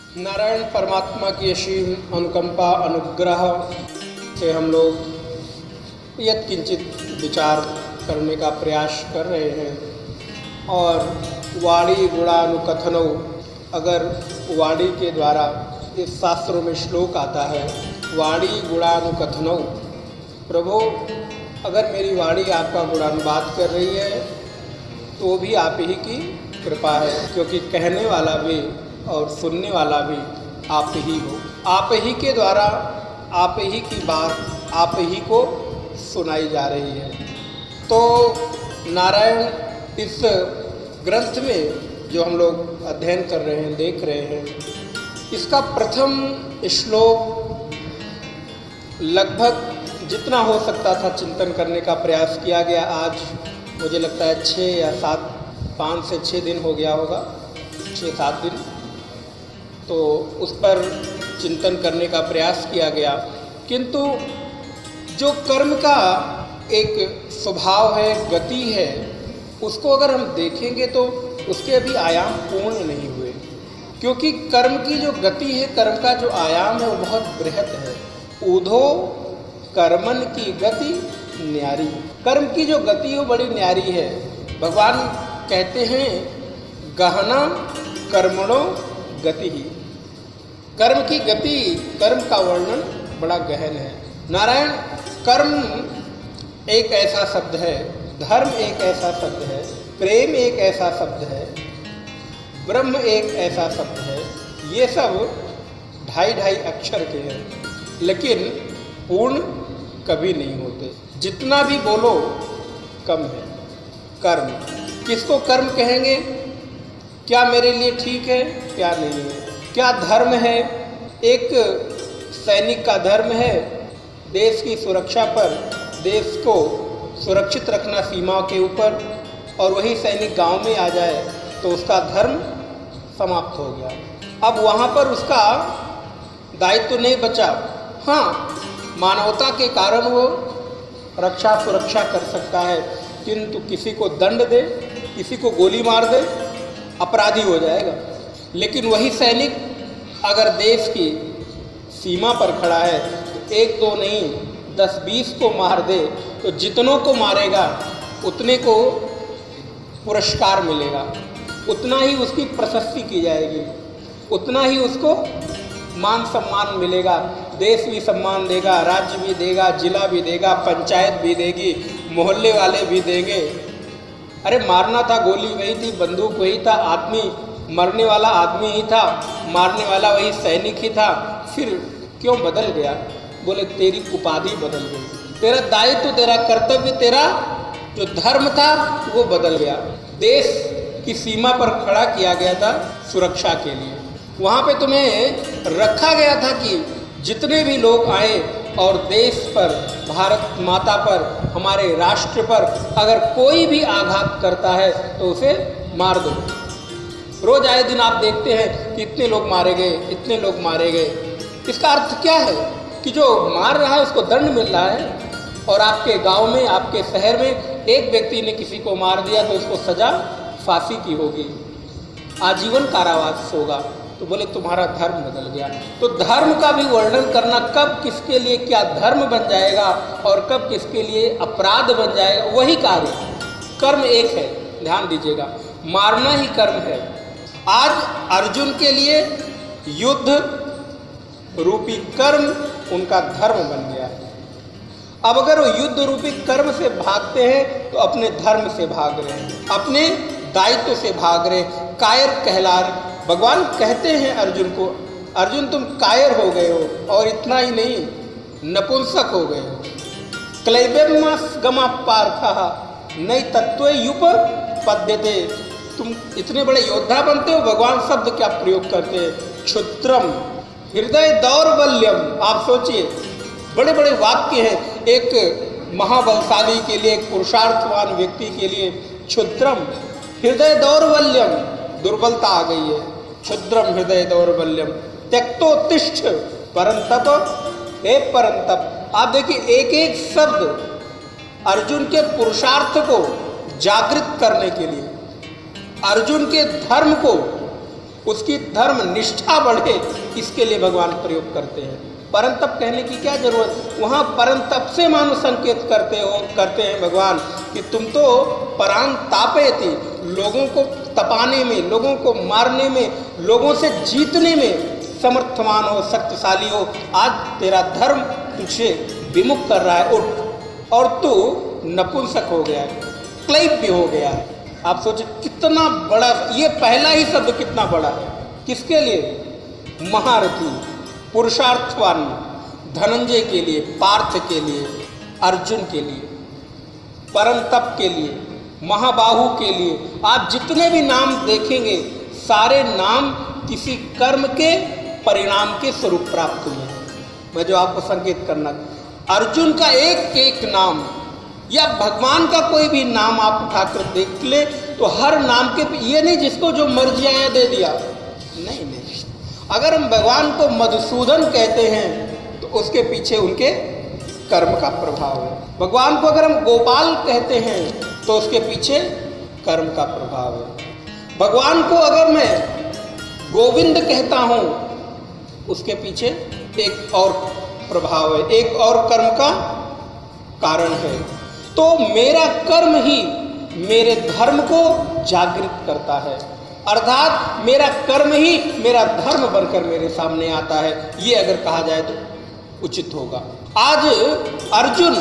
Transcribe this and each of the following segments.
नारायण परमात्मा की असीम अनुकंपा अनुग्रह से हम लोग यत्किंचित विचार करने का प्रयास कर रहे हैं। और वाणी गुणानुकथनौ, अगर वाणी के द्वारा इस शास्त्रों में श्लोक आता है, वाणी गुणानुकथनौ, प्रभु अगर मेरी वाणी आपका गुणानुवाद कर रही है तो भी आप ही की कृपा है, क्योंकि कहने वाला भी और सुनने वाला भी आप ही हो। आप ही के द्वारा आप ही की बात आप ही को सुनाई जा रही है। तो नारायण इस ग्रंथ में जो हम लोग अध्ययन कर रहे हैं, देख रहे हैं, इसका प्रथम श्लोक लगभग जितना हो सकता था चिंतन करने का प्रयास किया गया। आज मुझे लगता है 6 या 7, 5 से 6 दिन हो गया होगा, 6-7 दिन, तो उस पर चिंतन करने का प्रयास किया गया। किंतु जो कर्म का एक स्वभाव है, गति है, उसको अगर हम देखेंगे तो उसके अभी आयाम पूर्ण नहीं हुए, क्योंकि कर्म की जो गति है, कर्म का जो आयाम है वो बहुत बृहत है। ऊधो कर्मन की गति न्यारी, कर्म की जो गति है वो बड़ी न्यारी है। भगवान कहते हैं गहना कर्मणो गति ही, कर्म की गति, कर्म का वर्णन बड़ा गहन है। नारायण कर्म एक ऐसा शब्द है, धर्म एक ऐसा शब्द है, प्रेम एक ऐसा शब्द है, ब्रह्म एक ऐसा शब्द है। ये सब 2.5 अक्षर के हैं, लेकिन पूर्ण कभी नहीं होते। जितना भी बोलो कम है। कर्म किसको कर्म कहेंगे? क्या मेरे लिए ठीक है, क्या नहीं है, क्या धर्म है? एक सैनिक का धर्म है देश की सुरक्षा पर, देश को सुरक्षित रखना सीमा के ऊपर, और वही सैनिक गांव में आ जाए तो उसका धर्म समाप्त हो गया। अब वहाँ पर उसका दायित्व नहीं बचा। हाँ, मानवता के कारण वो रक्षा सुरक्षा कर सकता है, किंतु किसी को दंड दे, किसी को गोली मार दे, अपराधी हो जाएगा। लेकिन वही सैनिक अगर देश की सीमा पर खड़ा है तो 1-2 नहीं 10-20 को मार दे, तो जितनों को मारेगा उतने को पुरस्कार मिलेगा, उतना ही उसकी प्रशस्ति की जाएगी, उतना ही उसको मान सम्मान मिलेगा। देश भी सम्मान देगा, राज्य भी देगा, जिला भी देगा, पंचायत भी देगी, मोहल्ले वाले भी देंगे। अरे मारना था, गोली वही थी, बंदूक वही था, आदमी मरने वाला आदमी ही था, मारने वाला वही सैनिक ही था, फिर क्यों बदल गया? बोले तेरी उपाधि बदल गई, तेरा दायित्व, तेरा कर्तव्य, तेरा जो धर्म था वो बदल गया। देश की सीमा पर खड़ा किया गया था सुरक्षा के लिए, वहाँ पे तुम्हें रखा गया था कि जितने भी लोग आए और देश पर, भारत माता पर, हमारे राष्ट्र पर अगर कोई भी आघात करता है तो उसे मार दो। रोज आए दिन आप देखते हैं कि इतने लोग मारे गए, इतने लोग मारे गए। इसका अर्थ क्या है कि जो मार रहा है उसको दंड मिल रहा है, और आपके गांव में, आपके शहर में एक व्यक्ति ने किसी को मार दिया तो उसको सजा फांसी की होगी, आजीवन कारावास होगा। तो बोले तुम्हारा धर्म बदल गया। तो धर्म का भी वर्णन करना, कब किसके लिए क्या धर्म बन जाएगा और कब किसके लिए अपराध बन जाएगा, वही कार्य। कर्म एक है, ध्यान दीजिएगा, मारना ही कर्म है। आज अर्जुन के लिए युद्ध रूपी कर्म उनका धर्म बन गया है। अब अगर वो युद्ध रूपी कर्म से भागते हैं तो अपने धर्म से भाग रहे हैं, अपने दायित्व से भाग रहे हैं, कायर कहला रहे। भगवान कहते हैं अर्जुन को, अर्जुन तुम कायर हो गए हो, और इतना ही नहीं नपुंसक हो गए हो। क्लैब्यमस्गमा पार्थः नई तत्त्वयुप पद्यते, तुम इतने बड़े योद्धा बनते हो, भगवान शब्द क्या प्रयोग करते हैं, क्षुद्रम हृदय दौर्बल्यम। आप सोचिए, बड़े बड़े वाक्य हैं एक महाबलशाली के लिए, एक पुरुषार्थवान व्यक्ति के लिए। क्षुद्रम हृदय दौर्बल्यम, दुर्बलता आ गई है। क्षुद्रम हृदय दौर्बल्यम त्यक्तोत्तिष्ठ परंतप, हे परंतप। आप देखिए, एक एक शब्द अर्जुन के पुरुषार्थ को जागृत करने के लिए, अर्जुन के धर्म को उसकी धर्म निष्ठा बढ़े, इसके लिए भगवान प्रयोग करते हैं। परंतप कहने की क्या जरूरत, वहाँ परंतप से मानो संकेत करते हैं भगवान कि तुम तो परान तापयति, लोगों को तपाने में, लोगों को मारने में, लोगों से जीतने में समर्थमान हो, शक्तिशाली हो। आज तेरा धर्म तुझे विमुख कर रहा है, उठ, और तू नपुंसक हो गया है, क्लैब्य हो गया है। आप सोचिए कितना बड़ा, ये पहला ही शब्द कितना बड़ा है। किसके लिए? महारथी, पुरुषार्थवान, धनंजय के लिए, पार्थ के लिए, अर्जुन के लिए, परंतप के लिए, महाबाहु के लिए। आप जितने भी नाम देखेंगे सारे नाम किसी कर्म के परिणाम के स्वरूप प्राप्त हुए हैं। मैं जो आपको संकेत करना, अर्जुन का एक एक नाम या भगवान का कोई भी नाम आप उठाकर देख ले तो हर नाम के, ये नहीं जिसको जो मर्जी आया दे दिया, नहीं नहीं। अगर हम भगवान को मधुसूदन कहते हैं तो उसके पीछे उनके कर्म का प्रभाव है। भगवान को अगर हम गोपाल कहते हैं तो उसके पीछे कर्म का प्रभाव है। भगवान को अगर मैं गोविंद कहता हूं उसके पीछे एक और प्रभाव है, एक और कर्म का कारण है। तो मेरा कर्म ही मेरे धर्म को जागृत करता है, अर्थात मेरा कर्म ही मेरा धर्म बनकर मेरे सामने आता है। ये अगर कहा जाए तो उचित होगा। आज अर्जुन,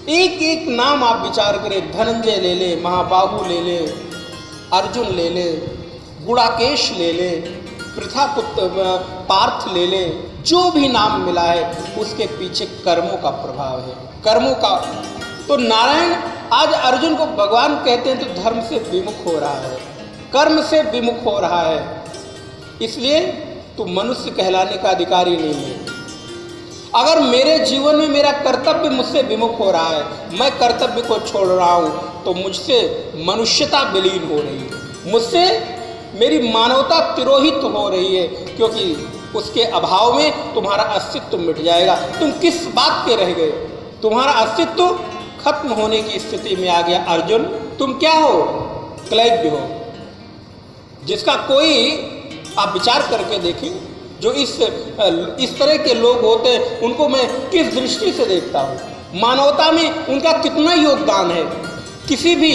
एक एक नाम आप विचार करें, धनंजय ले ले, महाबाहु ले ले, अर्जुन ले ले, गुड़ाकेश ले ले, पृथापुत्र पार्थ ले ले, जो भी नाम मिला है उसके पीछे कर्मों का प्रभाव है, कर्मों का। तो नारायण आज अर्जुन को भगवान कहते हैं तो धर्म से विमुख हो रहा है, कर्म से विमुख हो रहा है, इसलिए तू मनुष्य कहलाने का अधिकारी नहीं है। अगर मेरे जीवन में मेरा कर्तव्य मुझसे विमुख हो रहा है, मैं कर्तव्य को छोड़ रहा हूं, तो मुझसे मनुष्यता विलीन हो रही है, मुझसे मेरी मानवता तिरोहित हो रही है, क्योंकि उसके अभाव में तुम्हारा अस्तित्व मिट जाएगा। तुम किस बात के रह गए? तुम्हारा अस्तित्व खत्म होने की स्थिति में आ गया। अर्जुन तुम क्या हो? क्लैब्य हो, जिसका कोई आप विचार करके देखें, जो इस तरह के लोग होते हैं उनको मैं किस दृष्टि से देखता हूँ, मानवता में उनका कितना योगदान है, किसी भी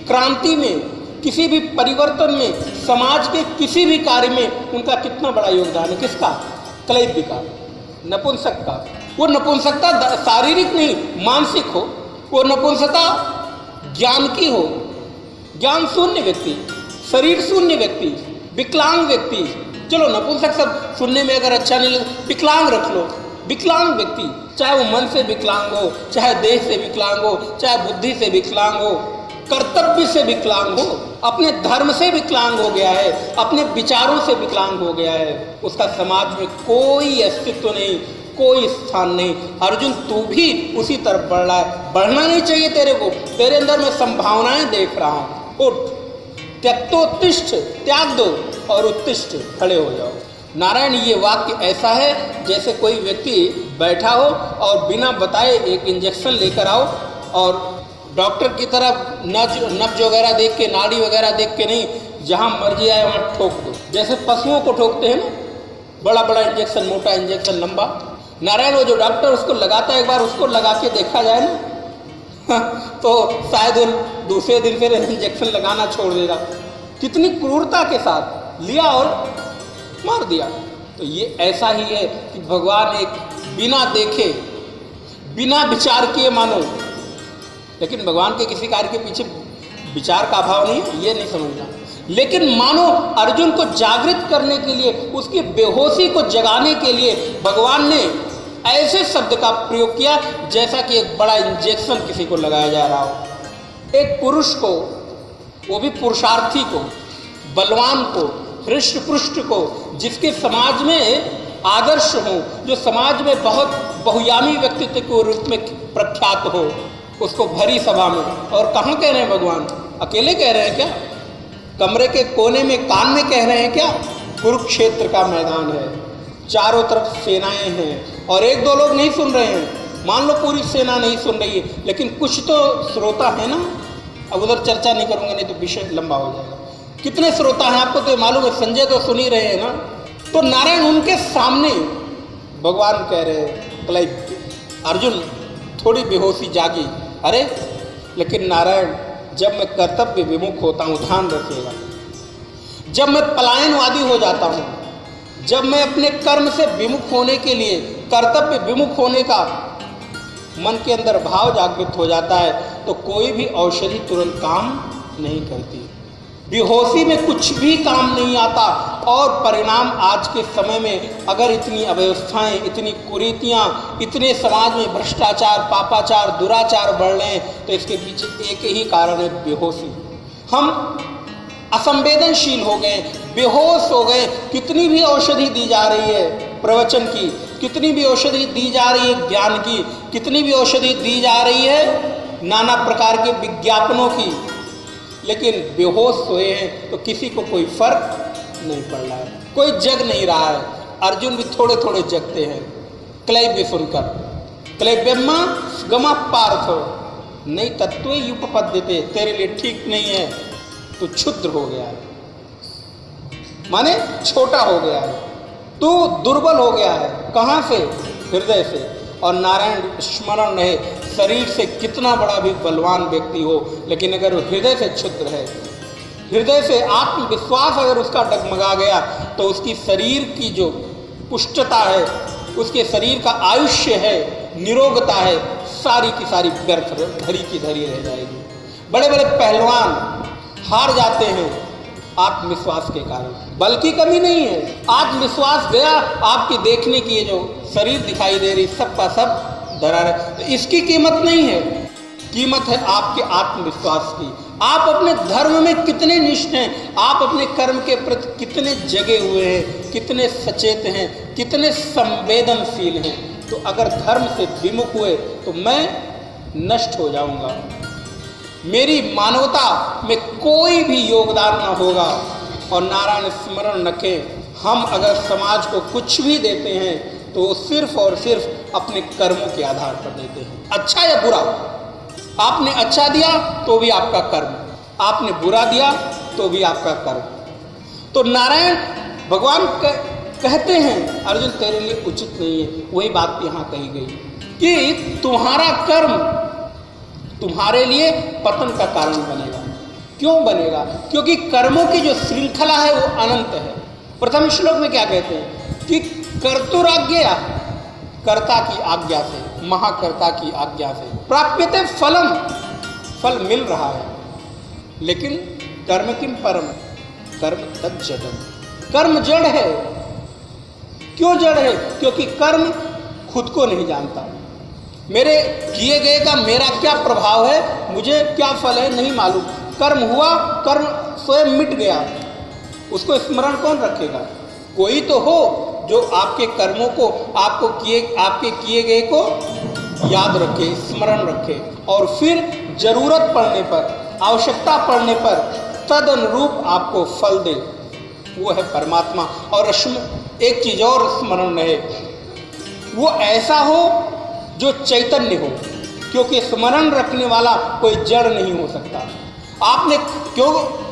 क्रांति में, किसी भी परिवर्तन में, समाज के किसी भी कार्य में उनका कितना बड़ा योगदान है। किसका? क्लैब्य का, नपुंसक का। वो नपुंसकता शारीरिक नहीं मानसिक हो, वो नपुंसकता ज्ञान की हो, ज्ञान शून्य व्यक्ति, शरीर शून्य व्यक्ति, विकलांग व्यक्ति। चलो नपुंसक सब सुनने में अगर अच्छा नहीं लगे, विकलांग रख लो। विकलांग व्यक्ति, चाहे वो मन से विकलांग हो, चाहे देह से विकलांग हो, चाहे बुद्धि से विकलांग हो, कर्तव्य से विकलांग हो, अपने धर्म से विकलांग हो गया है, अपने विचारों से विकलांग हो गया है, उसका समाज में कोई अस्तित्व नहीं, कोई स्थान नहीं। अर्जुन तू भी उसी तरफ बढ़ रहा है। बढ़ना नहीं चाहिए तेरे को, तेरे अंदर मैं संभावनाएं देख रहा हूं। उठ, त्यक्तोत्तिष्ठ, त्याग दो और उत्तिष्ठ, खड़े हो जाओ। नारायण ये वाक्य ऐसा है जैसे कोई व्यक्ति बैठा हो और बिना बताए एक इंजेक्शन लेकर आओ और डॉक्टर की तरफ नब्ज वगैरह देख के, नाड़ी वगैरह देख के नहीं, जहां मर्जी आए वहां ठोक दो, जैसे पशुओं को ठोकते हैं ना, बड़ा बड़ा इंजेक्शन, मोटा इंजेक्शन, लंबा। नारायण वो जो डॉक्टर उसको लगाता है, एक बार उसको लगा के देखा जाए ना तो शायद दूसरे दिन फिर इंजेक्शन लगाना छोड़ देगा। कितनी क्रूरता के साथ लिया और मार दिया। तो ये ऐसा ही है कि भगवान एक बिना देखे, बिना विचार किए मानो, लेकिन भगवान के किसी कार्य के पीछे विचार का अभाव नहीं है, ये नहीं समझना। लेकिन मानो अर्जुन को जागृत करने के लिए, उसकी बेहोशी को जगाने के लिए भगवान ने ऐसे शब्द का प्रयोग किया जैसा कि एक बड़ा इंजेक्शन किसी को लगाया जा रहा हो। एक पुरुष को, वो भी पुरुषार्थी को, बलवान को, हृष्ट पुष्ट को, जिसके समाज में आदर्श हो, जो समाज में बहुत बहुयामी व्यक्तित्व के रूप में प्रख्यात हो, उसको भरी सभा में, और कहाँ कह रहे हैं भगवान? अकेले कह रहे हैं क्या? कमरे के कोने में कान में कह रहे हैं क्या? कुरुक्षेत्र का मैदान है, चारों तरफ सेनाएं हैं और एक दो लोग नहीं सुन रहे हैं। मान लो पूरी सेना नहीं सुन रही है, लेकिन कुछ तो श्रोता है ना। अब उधर चर्चा नहीं करूंगा, नहीं तो विषय लंबा हो जाएगा। कितने श्रोता हैं आपको तो ये मालूम है, संजय तो सुन ही रहे हैं ना। तो नारायण उनके सामने भगवान कह रहे हैं, कलाई अर्जुन थोड़ी बेहोशी जागी। अरे लेकिन नारायण, जब मैं कर्तव्य विमुख होता हूँ, ध्यान रखिएगा, जब मैं पलायनवादी हो जाता हूँ, जब मैं अपने कर्म से विमुख होने के लिए, कर्तव्य विमुख होने का मन के अंदर भाव जागृत हो जाता है, तो कोई भी औषधि तुरंत काम नहीं करती। बेहोशी में कुछ भी काम नहीं आता। और परिणाम आज के समय में अगर इतनी अव्यवस्थाएं, इतनी कुरीतियां, इतने समाज में भ्रष्टाचार, पापाचार, दुराचार बढ़ रहे हैं, तो इसके पीछे एक ही कारण है, बेहोशी। हम असंवेदनशील हो गए, बेहोश हो गए। कितनी भी औषधि दी जा रही है प्रवचन की, कितनी भी औषधि दी जा रही है ज्ञान की, कितनी भी औषधि दी जा रही है नाना प्रकार के विज्ञापनों की, लेकिन बेहोश सोए हैं तो किसी को कोई फर्क नहीं पड़ रहा है, कोई जग नहीं रहा है। अर्जुन भी थोड़े थोड़े जगते हैं। क्लैव्य सुनकर, क्लैव्यम्मा गमा पार्थो नहीं तत्व युपपद्यते, तेरे लिए ठीक नहीं है, तू क्षुद्र हो गया है, माने छोटा हो गया है, तू दुर्बल हो गया है। कहाँ से? हृदय से। और नारायण स्मरण रहे, शरीर से कितना बड़ा भी बलवान व्यक्ति हो, लेकिन अगर वो हृदय से क्षुद्र है, हृदय से आत्मविश्वास अगर उसका डगमगा गया, तो उसकी शरीर की जो पुष्टता है, उसके शरीर का आयुष्य है, निरोगता है, सारी की सारी व्यर्थ धरी की धरी रह जाएगी। बड़े बड़े पहलवान हार जाते हैं आत्मविश्वास के कारण। बल की कमी नहीं है, आत्मविश्वास गया। आपकी देखने की ये जो शरीर दिखाई दे रही, सब का सब दरार है, तो इसकी कीमत नहीं है, कीमत है आपके आत्मविश्वास की। आप अपने धर्म में कितने निष्ठ हैं, आप अपने कर्म के प्रति कितने जगे हुए हैं, कितने सचेत हैं, कितने संवेदनशील हैं। तो अगर धर्म से विमुख हुए तो मैं नष्ट हो जाऊंगा, मेरी मानवता में कोई भी योगदान ना होगा। और नारायण स्मरण रखें, हम अगर समाज को कुछ भी देते हैं तो वो सिर्फ और सिर्फ अपने कर्मों के आधार पर देते हैं, अच्छा या बुरा। आपने अच्छा दिया तो भी आपका कर्म, आपने बुरा दिया तो भी आपका कर्म। तो नारायण भगवान कहते हैं, अर्जुन तेरे लिए उचित नहीं है। वही बात यहाँ कही गई कि तुम्हारा कर्म तुम्हारे लिए पतन का कारण बनेगा। क्यों बनेगा? क्योंकि कर्मों की जो श्रृंखला है वो अनंत है। प्रथम श्लोक में क्या कहते हैं कि कर्तुराज्ञया, कर्ता की आज्ञा से, महाकर्ता की आज्ञा से प्राप्यते फलम, फल मिल रहा है। लेकिन कर्म किम परम, कर्म तज्जडम, कर्म जड़ है। क्यों जड़ है? क्योंकि कर्म खुद को नहीं जानता। मेरे किए गए का मेरा क्या प्रभाव है, मुझे क्या फल है, नहीं मालूम। कर्म हुआ, कर्म स्वयं मिट गया, उसको स्मरण कौन रखेगा? कोई तो हो जो आपके कर्मों को, आपके किए गए को याद रखे, स्मरण रखे, और फिर जरूरत पड़ने पर, आवश्यकता पड़ने पर तद अनुरूप आपको फल दे। वो है परमात्मा। और एक चीज और स्मरण रहे, वो ऐसा हो जो चैतन्य हो, क्योंकि स्मरण रखने वाला कोई जड़ नहीं हो सकता। आपने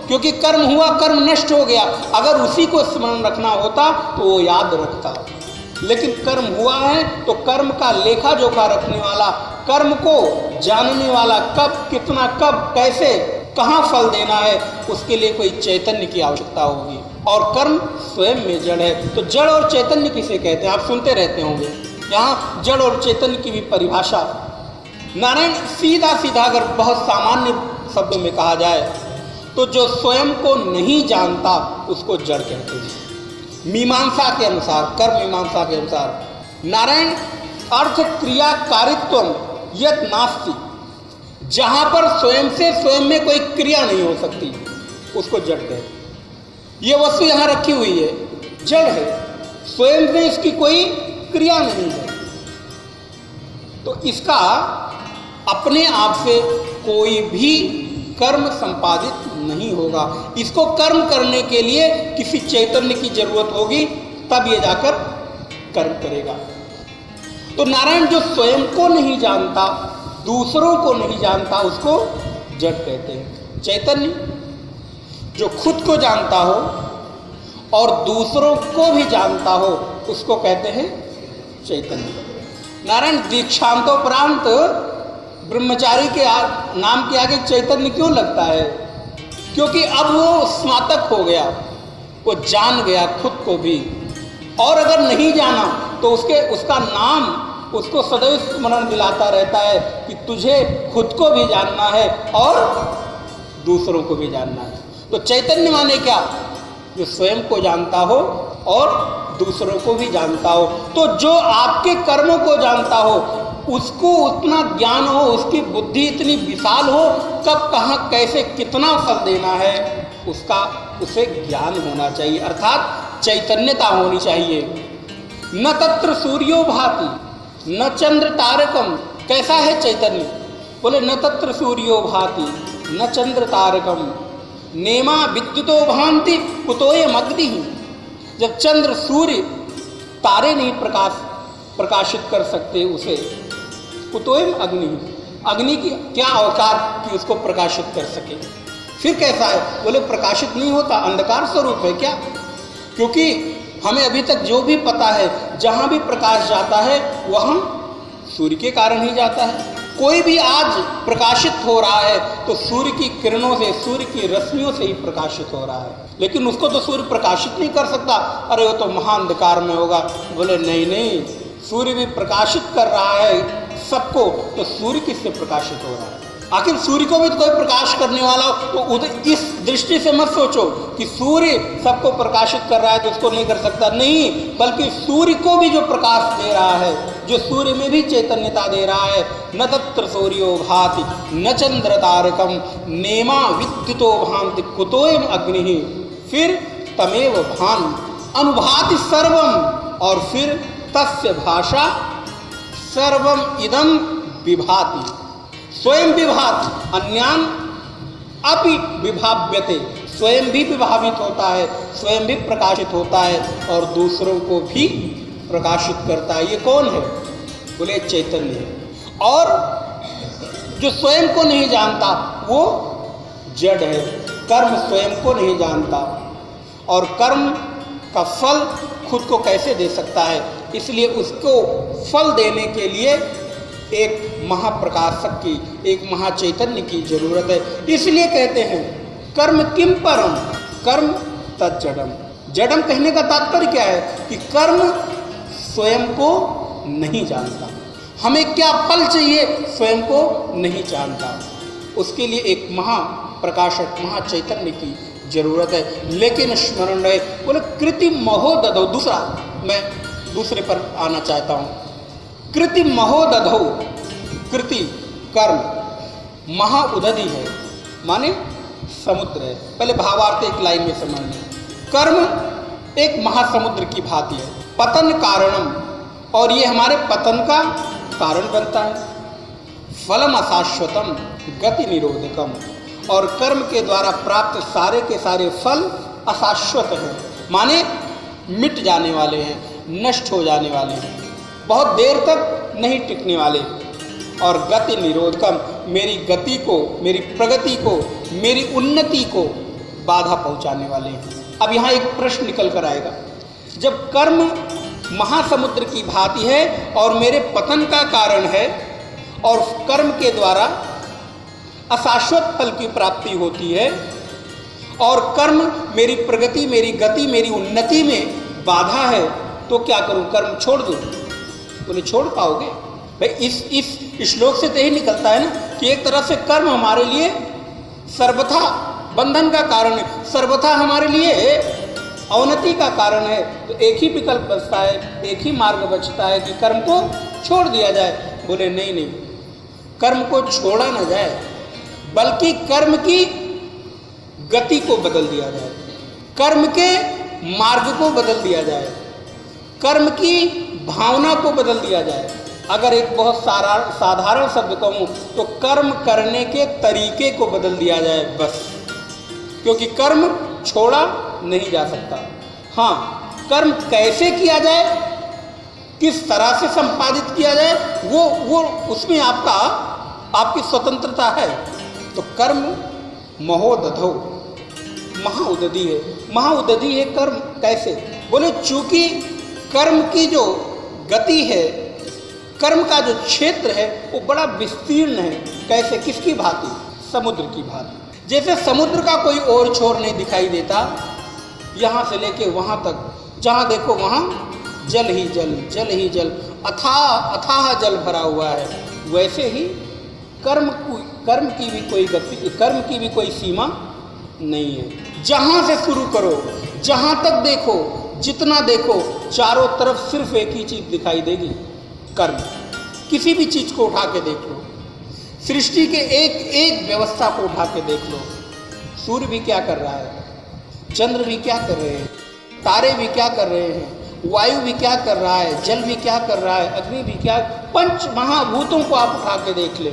क्योंकि कर्म हुआ, कर्म नष्ट हो गया, अगर उसी को स्मरण रखना होता तो वो याद रखता। लेकिन कर्म हुआ है तो कर्म का लेखा जोखा रखने वाला, कर्म को जानने वाला, कब कितना, कब कैसे, कहाँ फल देना है, उसके लिए कोई चैतन्य की आवश्यकता होगी। और कर्म स्वयं में जड़ है। तो जड़ और चैतन्य किसे कहते हैं? आप सुनते रहते होंगे। यहाँ जड़ और चैतन्य की भी परिभाषा नारायण सीधा सीधा अगर बहुत सामान्य शब्दों में कहा जाए तो जो स्वयं को नहीं जानता उसको जड़ कहते हैं। मीमांसा के अनुसार, कर्म मीमांसा के अनुसार नारायण अर्थ क्रिया कारित्वम यद नास्ति, जहां पर स्वयं से स्वयं में कोई क्रिया नहीं हो सकती उसको जड़ कहते हैं। ये वस्तु यहाँ रखी हुई है, जड़ है, स्वयं में इसकी कोई क्रिया नहीं है, तो इसका अपने आप से कोई भी कर्म संपादित नहीं होगा। इसको कर्म करने के लिए किसी चैतन्य की जरूरत होगी, तब ये जाकर कर्म करेगा। तो नारायण जो स्वयं को नहीं जानता, दूसरों को नहीं जानता, उसको जड़ कहते हैं। चैतन्य जो खुद को जानता हो और दूसरों को भी जानता हो, उसको कहते हैं चैतन्य। नारायण दीक्षांतोपरांत ब्रह्मचारी के नाम के आगे चैतन्य क्यों लगता है? क्योंकि अब वो स्नातक हो गया, वो जान गया खुद को भी, और अगर नहीं जाना तो उसका नाम उसको सदैव स्मरण दिलाता रहता है कि तुझे खुद को भी जानना है और दूसरों को भी जानना है। तो चैतन्य माने क्या? जो स्वयं को जानता हो और दूसरों को भी जानता हो। तो जो आपके कर्मों को जानता हो, उसको उतना ज्ञान हो, उसकी बुद्धि इतनी विशाल हो, कब कहाँ कैसे कितना फल देना है उसे ज्ञान होना चाहिए, अर्थात चैतन्यता होनी चाहिए। न तत्र सूर्यो भाति न चंद्र तारकम। कैसा है चैतन्य? बोले न तत्र सूर्यो भाति न चंद्र तारकम नेमा विद्युतो भांति कुतोयम अग्नि। जब चंद्र सूर्य तारे नहीं प्रकाशित कर सकते उसे, कुतोयम अग्नि, अग्नि की क्या औकात कि उसको प्रकाशित कर सके? फिर कैसा है? बोले प्रकाशित नहीं होता, अंधकार स्वरूप है क्या? क्योंकि हमें अभी तक जो भी पता है, जहाँ भी प्रकाश जाता है वहाँ सूर्य के कारण ही जाता है। कोई भी आज प्रकाशित हो रहा है तो सूर्य की किरणों से, सूर्य की रश्मियों से ही प्रकाशित हो रहा है, लेकिन उसको तो सूर्य प्रकाशित नहीं कर सकता। अरे वो तो महाअंधकार में होगा। बोले नहीं, सूर्य भी प्रकाशित कर रहा है सबको, तो सूर्य किससे प्रकाशित हो रहा है? आखिर सूर्य को भी तो कोई प्रकाश करने वाला हो। तो इस दृष्टि से मत सोचो कि सूर्य सबको प्रकाशित कर रहा है तो उसको नहीं कर सकता, नहीं, बल्कि सूर्य को भी जो प्रकाश दे रहा है, जो सूर्य में भी चैतन्यता दे रहा है। न तत्र सूर्यो भाति न चंद्र तारकम नेमा विद्युतो भांति कुतोयम अग्नि। फिर तमेव भान अनुभाति सर्वम, और फिर तस्य भाषा सर्वम इदम विभाति। स्वयं विभाति अन्यान अपि विभाव्यते। स्वयं भी विभावित होता है, स्वयं भी प्रकाशित होता है और दूसरों को भी प्रकाशित करता है। ये कौन है? बोले चैतन्य है। और जो स्वयं को नहीं जानता वो जड़ है, कर्म स्वयं को नहीं जानता, और कर्म का फल खुद को कैसे दे सकता है? इसलिए उसको फल देने के लिए एक महाप्रकाशक की, एक महाचैतन्य की जरूरत है। इसलिए कहते हैं कर्म किम परम कर्म तज्जडम। जडम कहने का तात्पर्य क्या है? कि कर्म स्वयं को नहीं जानता, हमें क्या फल चाहिए स्वयं को नहीं जानता। उसके लिए एक महाप्रकाशक, महाचैतन्य की जरूरत है। लेकिन स्मरण रहे, बोले कृति महोदधौ। दूसरा, मैं दूसरे पर आना चाहता हूँ। कृति महोदधौ, कृति कर्म, महा उदधि है माने समुद्र है। पहले भावार्थ एक लाइन में समझ लें। कर्म एक महासमुद्र की भांति है, पतन कारणम, और ये हमारे पतन का कारण बनता है। फलम अशाश्वतम गति निरोधकम, और कर्म के द्वारा प्राप्त सारे के सारे फल अशाश्वत हैं, माने मिट जाने वाले हैं, नष्ट हो जाने वाले हैं, बहुत देर तक नहीं टिकने वाले। और गति निरोधकम, मेरी गति को, मेरी प्रगति को, मेरी उन्नति को बाधा पहुंचाने वाले हैं। अब यहाँ एक प्रश्न निकल कर आएगा, जब कर्म महासमुद्र की भांति है और मेरे पतन का कारण है, और कर्म के द्वारा अशाश्वत फल की प्राप्ति होती है, और कर्म मेरी प्रगति, मेरी गति, मेरी उन्नति में बाधा है, तो क्या करूं? कर्म छोड़ दूं? तो नहीं छोड़ पाओगे भाई। इस श्लोक से तो यही निकलता है ना कि एक तरह से कर्म हमारे लिए सर्वथा बंधन का कारण है, सर्वथा हमारे लिए अवनति का कारण है। तो एक ही विकल्प बचता है, एक ही मार्ग बचता है कि कर्म को छोड़ दिया जाए। बोले नहीं, कर्म को छोड़ा ना जाए, बल्कि कर्म की गति को बदल दिया जाए, कर्म के मार्ग को बदल दिया जाए, कर्म की भावना को बदल दिया जाए। अगर एक बहुत साधारण शब्द कहूँ तो कर्म करने के तरीके को बदल दिया जाए बस, क्योंकि कर्म छोड़ा नहीं जा सकता। हाँ, कर्म कैसे किया जाए, किस तरह से संपादित किया जाए, वो उसमें आपकी स्वतंत्रता है। तो कर्म महोदधौ, महाउदधी है। महाउदधी है कर्म, कैसे? बोले चूंकि कर्म की जो गति है, कर्म का जो क्षेत्र है वो बड़ा विस्तीर्ण है। कैसे? किसकी भांति? समुद्र की भांति। जैसे समुद्र का कोई और छोर नहीं दिखाई देता, यहाँ से लेके वहाँ तक जहाँ देखो वहाँ जल ही जल, जल ही जल, अथाह अथाह जल भरा हुआ है। वैसे ही कर्म की भी कोई गति, कर्म की भी कोई सीमा नहीं है। जहाँ से शुरू करो, जहाँ तक देखो, जितना देखो, चारों तरफ सिर्फ एक ही चीज़ दिखाई देगी, कर्म। किसी भी चीज़ को उठा के देख लो, सृष्टि के एक एक व्यवस्था को उठा के देख लो। सूर्य भी क्या कर रहा है, चंद्र भी क्या कर रहे हैं, तारे भी क्या कर रहे हैं, वायु भी क्या कर रहा है, जल भी क्या कर रहा है, अग्नि भी क्या, पंच महाभूतों को आप उठा के देख ले।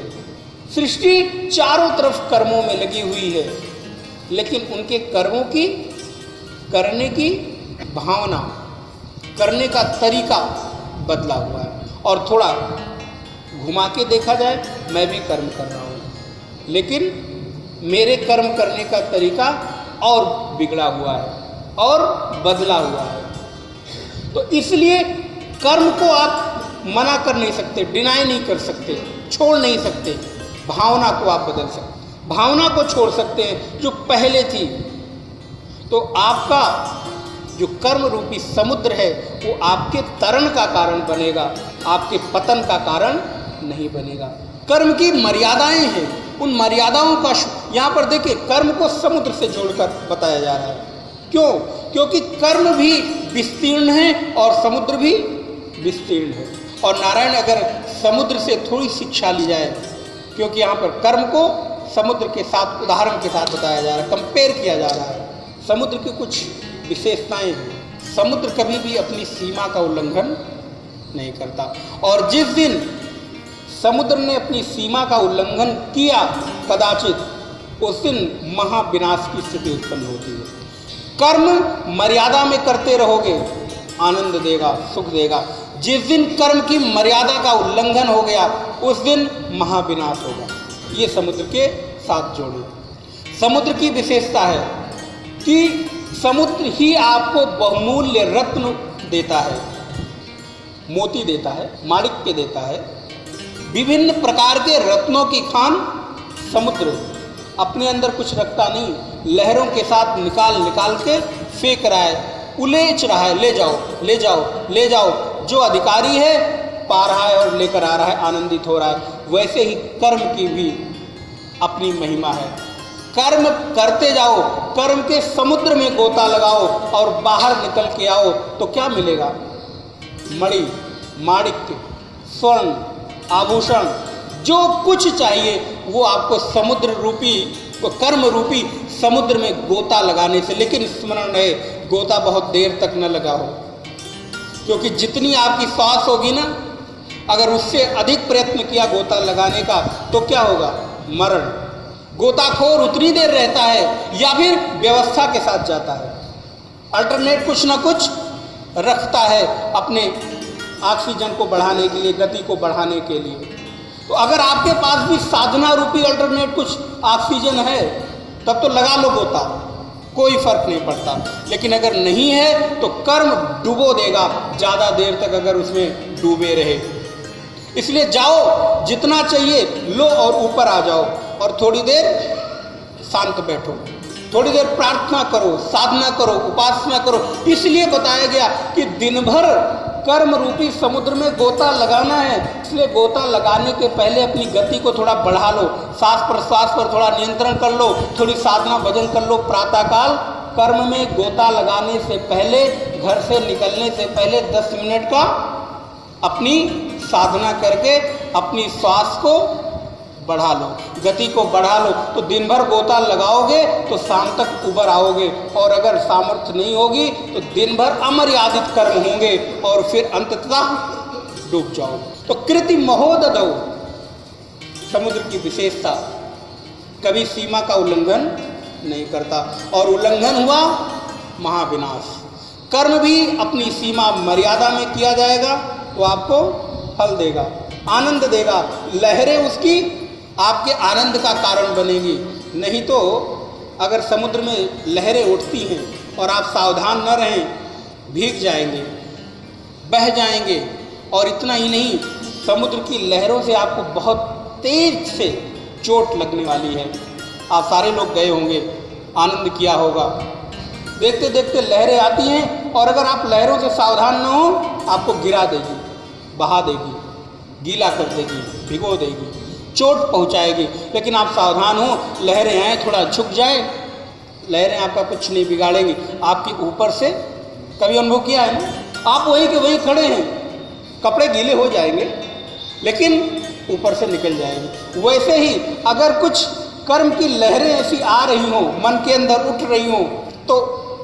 सृष्टि चारों तरफ कर्मों में लगी हुई है, लेकिन उनके कर्मों की करने की भावना, करने का तरीका बदला हुआ है। और थोड़ा घुमा के देखा जाए, मैं भी कर्म कर रहा हूँ, लेकिन मेरे कर्म करने का तरीका और बिगड़ा हुआ है और बदला हुआ है। तो इसलिए कर्म को आप मना कर नहीं सकते, डिनाई नहीं कर सकते, छोड़ नहीं सकते। भावना को आप बदल सकते, भावना को छोड़ सकते हैं जो पहले थी। तो आपका जो कर्म रूपी समुद्र है वो आपके तरण का कारण बनेगा, आपके पतन का कारण नहीं बनेगा। कर्म की मर्यादाएं हैं, उन मर्यादाओं का यहाँ पर देखिए, कर्म को समुद्र से जोड़कर बताया जा रहा है। क्यों? क्योंकि कर्म भी विस्तीर्ण है और समुद्र भी विस्तीर्ण है। और नारायण अगर समुद्र से थोड़ी शिक्षा ली जाए, क्योंकि यहाँ पर कर्म को समुद्र के साथ उदाहरण के साथ बताया जा रहा है, कंपेयर किया जा रहा है। समुद्र की कुछ विशेषताएं हैं। समुद्र कभी भी अपनी सीमा का उल्लंघन नहीं करता, और जिस दिन समुद्र ने अपनी सीमा का उल्लंघन किया कदाचित, उस दिन महाविनाश की स्थिति उत्पन्न होती है। कर्म मर्यादा में करते रहोगे, आनंद देगा, सुख देगा। जिस दिन कर्म की मर्यादा का उल्लंघन हो गया, उस दिन महाविनाश होगा। ये समुद्र के साथ जोड़े। समुद्र की विशेषता है कि समुद्र ही आपको बहुमूल्य रत्न देता है, मोती देता है, माणिक्य देता है। विभिन्न प्रकार के रत्नों की खान समुद्र अपने अंदर कुछ रखता नहीं, लहरों के साथ निकाल निकाल के फेंक रहा है, उलेच रहा है, ले जाओ ले जाओ ले जाओ। जो अधिकारी है पा रहा है और लेकर आ रहा है, आनंदित हो रहा है। वैसे ही कर्म की भी अपनी महिमा है। कर्म करते जाओ, कर्म के समुद्र में गोता लगाओ और बाहर निकल के आओ तो क्या मिलेगा? मणि, माणिक्य, स्वर्ण, आभूषण, जो कुछ चाहिए वो आपको समुद्र रूपी, कर्म रूपी समुद्र में गोता लगाने से। लेकिन स्मरण रहे, गोता बहुत देर तक न लगा हो, क्योंकि जितनी आपकी सांस होगी ना, अगर उससे अधिक प्रयत्न किया गोता लगाने का तो क्या होगा? मरण। गोताखोर उतनी देर रहता है या फिर व्यवस्था के साथ जाता है, अल्टरनेट कुछ ना कुछ रखता है अपने ऑक्सीजन को बढ़ाने के लिए, गति को बढ़ाने के लिए। तो अगर आपके पास भी साधना रूपी अल्टरनेट कुछ ऑक्सीजन है, तब तो लगा लो गोता, कोई फर्क नहीं पड़ता। लेकिन अगर नहीं है तो कर्म डुबो देगा ज़्यादा देर तक अगर उसमें डूबे रहे। इसलिए जाओ, जितना चाहिए लो और ऊपर आ जाओ, और थोड़ी देर शांत बैठो, थोड़ी देर प्रार्थना करो, साधना करो, उपासना करो। इसलिए बताया गया कि दिन भर कर्म रूपी समुद्र में गोता लगाना है। इसलिए गोता लगाने के पहले अपनी गति को थोड़ा बढ़ा लो, सांस प्रश्वास पर थोड़ा नियंत्रण कर लो, थोड़ी साधना भजन कर लो। प्रातःकाल कर्म में गोता लगाने से पहले, घर से निकलने से पहले 10 मिनट का अपनी साधना करके अपनी श्वास को बढ़ा लो, गति को बढ़ा लो। तो दिन भर गोता लगाओगे तो शाम तक उबर आओगे, और अगर सामर्थ्य नहीं होगी तो दिन भर अमर्यादित कर्म होंगे और फिर अंततः डूब जाओगे। तो कृति महोदधौ, समुद्र की विशेषता, कभी सीमा का उल्लंघन नहीं करता, और उल्लंघन हुआ महाविनाश। कर्म भी अपनी सीमा मर्यादा में किया जाएगा तो आपको फल देगा, आनंद देगा, लहरें उसकी आपके आनंद का कारण बनेगी। नहीं तो अगर समुद्र में लहरें उठती हैं और आप सावधान न रहें, भीग जाएंगे, बह जाएंगे। और इतना ही नहीं, समुद्र की लहरों से आपको बहुत तेज से चोट लगने वाली है। आप सारे लोग गए होंगे, आनंद किया होगा। देखते देखते लहरें आती हैं और अगर आप लहरों से सावधान न हो, आपको गिरा देगी, बहा देगी, गीला कर देगी, भिगो देगी, चोट पहुंचाएगी। लेकिन आप सावधान हो, लहरें आए, थोड़ा झुक जाए, लहरें आपका कुछ नहीं बिगाड़ेंगी। आपके ऊपर से कभी अनुभव किया है ना, आप वहीं के वहीं खड़े हैं, कपड़े गीले हो जाएंगे लेकिन ऊपर से निकल जाएंगे। वैसे ही अगर कुछ कर्म की लहरें ऐसी आ रही हों, मन के अंदर उठ रही हों, तो